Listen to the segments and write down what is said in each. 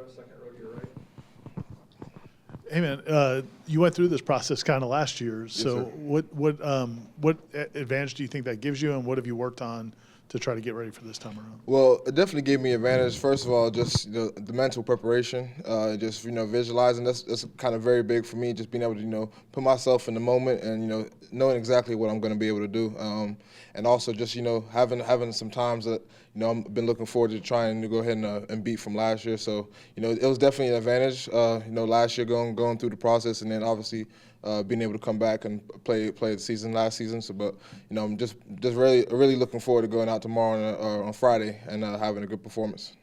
row, second row to your right. Hey man, you went through this process kind of last year. So Yes, what advantage do you think that gives you, and what have you worked on to try to get ready for this time around? Well, it definitely gave me advantage. First of all, just the mental preparation, just visualizing. That's kind of very big for me. Just being able to put myself in the moment and knowing exactly what I'm going to be able to do, and also just having some times that I've been looking forward to trying to go ahead and beat from last year. So it was definitely an advantage. Last year going through the process, and then obviously being able to come back and play the season last season. So, but I'm just really looking forward to going out tomorrow on Friday and having a good performance.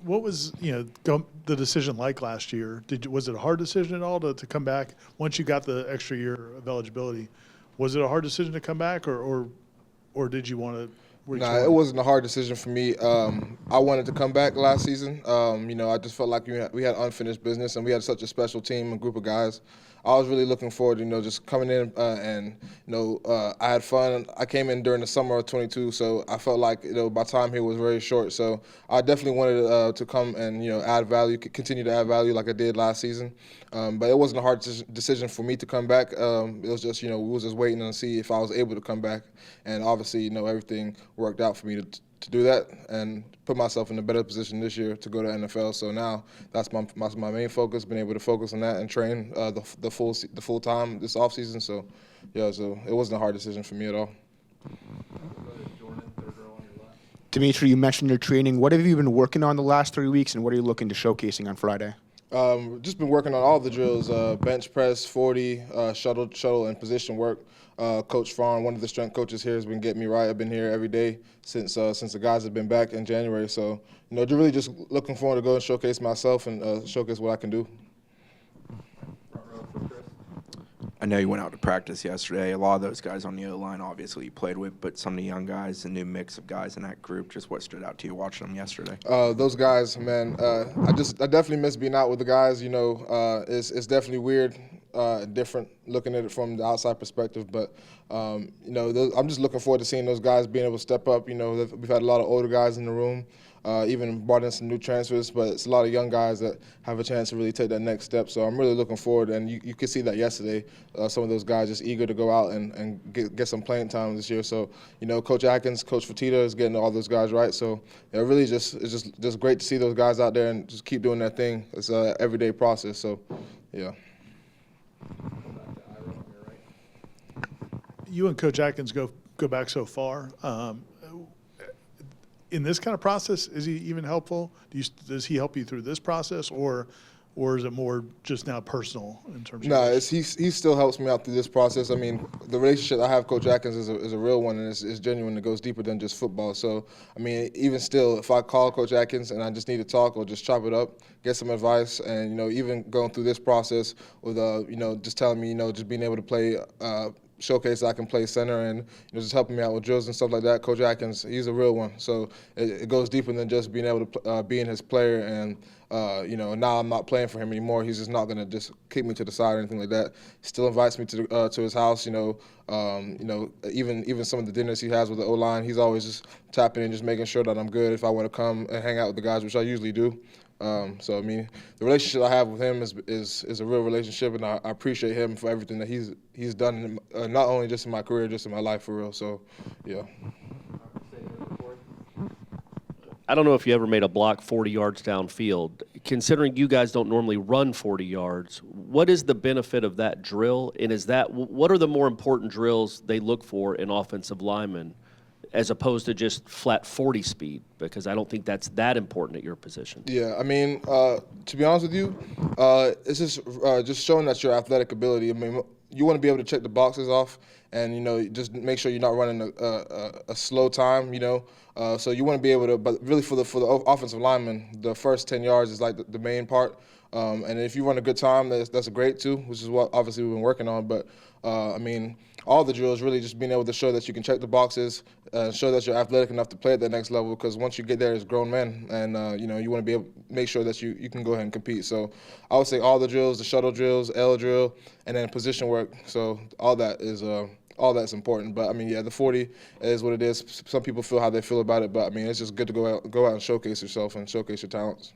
What was the decision like last year? Was it a hard decision at all to come back once you got the extra year of eligibility? Was it a hard decision to come back, or did you want to? Nah, it wasn't a hard decision for me. I wanted to come back last season. I just felt like we had unfinished business, and we had such a special team and group of guys. I was really looking forward to just coming in and I had fun. I came in during the summer of 22, so I felt like my time here was very short. So I definitely wanted to come and add value, continue to add value like I did last season. But it wasn't a hard decision for me to come back. It was just we was just waiting to see if I was able to come back, and obviously everything worked out for me to do that and put myself in a better position this year to go to NFL. So now that's my main focus, been able to focus on that and train the full time this off season. So yeah, so it wasn't a hard decision for me at all. Dimitri, you mentioned your training. What have you been working on the last 3 weeks, and what are you looking to showcasing on Friday? Just been working on all the drills, bench press, 40, shuttle, and position work. Coach Farn, one of the strength coaches here, has been getting me right. I've been here every day since the guys have been back in January. So, really just looking forward to go and showcase myself and showcase what I can do. I know you went out to practice yesterday. A lot of those guys on the O-line, obviously, you played with, but some of the young guys, a new mix of guys in that group. Just what stood out to you watching them yesterday? Those guys, man. I definitely miss being out with the guys. It's definitely weird, different looking at it from the outside perspective. But I'm just looking forward to seeing those guys being able to step up. We've had a lot of older guys in the room. Even brought in some new transfers, but it's a lot of young guys that have a chance to really take that next step. So I'm really looking forward, and you could see that yesterday. Some of those guys just eager to go out and get some playing time this year. So Coach Atkins, Coach Fertitta is getting all those guys right. So really it's just great to see those guys out there and just keep doing their thing. It's an everyday process. So yeah. You and Coach Atkins go back so far. In this kind of process, is he even helpful? Does he help you through this process, or is it more just now personal in terms of? No, he still helps me out through this process. I mean, the relationship I have with Coach Atkins is a real one, and it's genuine. It goes deeper than just football. So, I mean, even still, if I call Coach Atkins and I just need to talk or just chop it up, get some advice, and even going through this process with just telling me just being able to play. Showcase I can play center and just helping me out with drills and stuff like that. Coach Atkins, he's a real one. So it goes deeper than just being able to being his player and now I'm not playing for him anymore. He's just not going to just kick me to the side or anything like that. He still invites me to his house. Even some of the dinners he has with the O-line, he's always just tapping in, just making sure that I'm good if I want to come and hang out with the guys, which I usually do. So I mean, the relationship I have with him is a real relationship, and I appreciate him for everything that he's done, not only just in my career, just in my life for real. So, yeah. I don't know if you ever made a block 40 yards downfield. Considering you guys don't normally run 40 yards, what is the benefit of that drill? And what are the more important drills they look for in offensive linemen, as opposed to just flat 40 speed? Because I don't think that's that important at your position. Yeah, I mean, to be honest with you, it's just showing that your athletic ability. I mean, you want to be able to check the boxes off, and just make sure you're not running a slow time. So you want to be able to. But really, for the offensive lineman, the first 10 yards is like the main part. And if you run a good time, that's great too, which is what obviously we've been working on. But I mean, all the drills really just being able to show that you can check the boxes, show that you're athletic enough to play at that next level. Because once you get there as grown men, and you want to be able to make sure that you can go ahead and compete. So I would say all the drills, the shuttle drills, L drill, and then position work. So all that is all that's important. But I mean, yeah, the 40 is what it is. Some people feel how they feel about it, but I mean, it's just good to go out and showcase yourself and showcase your talents.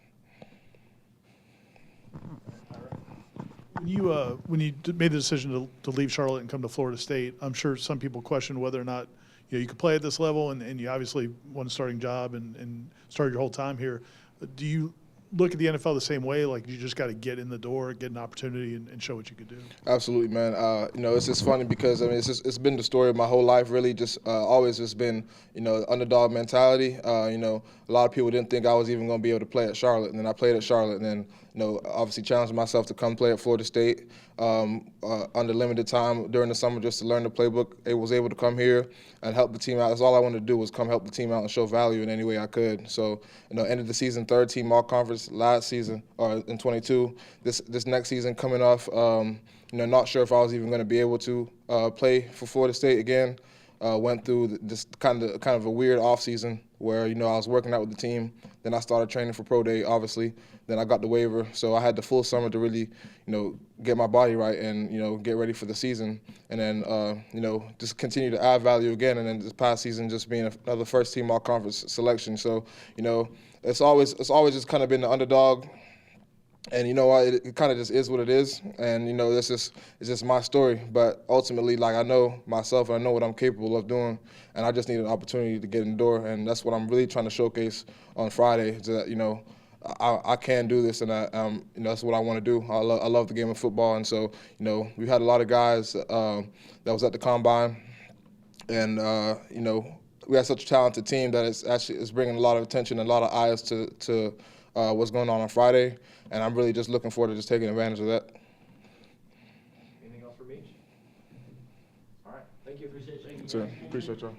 When you made the decision to leave Charlotte and come to Florida State, I'm sure some people questioned whether or not you could play at this level, and you obviously won a starting job and started your whole time here. Do you look at the NFL the same way? Like, you just got to get in the door, get an opportunity, and show what you could do? Absolutely, man. It's just funny because, I mean, it's been the story of my whole life, really. Just always just been, underdog mentality. A lot of people didn't think I was even going to be able to play at Charlotte, and then I played at Charlotte, and then, obviously challenged myself to come play at Florida State under limited time during the summer just to learn the playbook. I was able to come here and help the team out. That's all I wanted to do, was come help the team out and show value in any way I could. So, ended the season third team all conference last season, or in 22. This next season coming off, not sure if I was even going to be able to play for Florida State again. Went through this kind of a weird off season where I was working out with the team. Then I started training for pro day, obviously. Then I got the waiver, so I had the full summer to really, get my body right and get ready for the season. And then just continue to add value again. And then this past season just being another first team all conference selection. So it's always just kind of been the underdog. And you know what? It kind of just is what it is. And it's just my story. But ultimately, like, I know myself and I know what I'm capable of doing, and I just need an opportunity to get in the door. And that's what I'm really trying to showcase on Friday. Is that I can do this, and that's what I want to do. I love the game of football, and so we've had a lot of guys that was at the combine, and we have such a talented team that it's bringing a lot of attention and a lot of eyes to what's going on Friday. And I'm really just looking forward to just taking advantage of that. Anything else for me? All right. Thank you. Appreciate you. Sure. Appreciate y'all.